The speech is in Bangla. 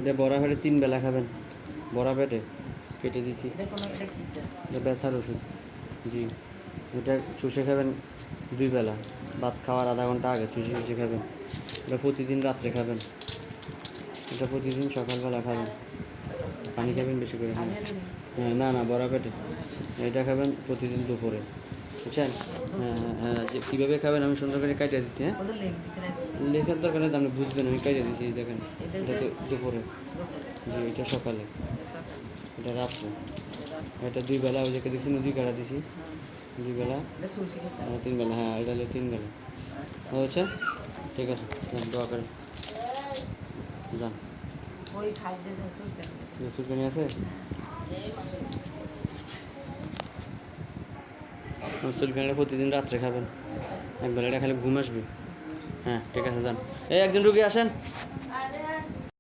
এটা বড়া পেটে 3 বেলা খাবেন, বড়া পেটে কেটে দিছি। এটা ব্যথার ওষুধ, জি। এটা চুষে খাবেন 2 বেলা, ভাত খাওয়ার আধা ঘন্টা আগে চুষে চুষে খাবেন। এটা প্রতিদিন রাত্রে খাবেন, এটা প্রতিদিন সকালবেলা খাবেন, পানি খাবেন বেশি করে। হ্যাঁ হ্যাঁ, না না, বড়া পেটে এটা খাবেন প্রতিদিন দুপুরে, বুঝছেন? হ্যাঁ হ্যাঁ হ্যাঁ, যে কীভাবে খাবেন আমি সুন্দর করে কাটিয়ে দিচ্ছি। হ্যাঁ, লেখার দরকার নেই, আপনি বুঝবেন, আমি কাটিয়ে দিচ্ছি। দেখেন, এটা দুপুরে, জি, এটা সকালে, এটা রাত্রে, এটা 2 বেলা। ওই যে দিচ্ছি না, 2 কাটা দিছি, 2 বেলা, 3 বেলা। হ্যাঁ, এটা হলে 3 বেলা, বুঝছেন? ঠিক আছে, দোয়া করেন, যান। সুলকানি আছে, সুলকানিটা প্রতিদিন রাত্রে খাবেন, 1 বেলা, এটা খালি ঘুম আসবে। হ্যাঁ ঠিক আছে, যান। এই একজন রুগী আসেন।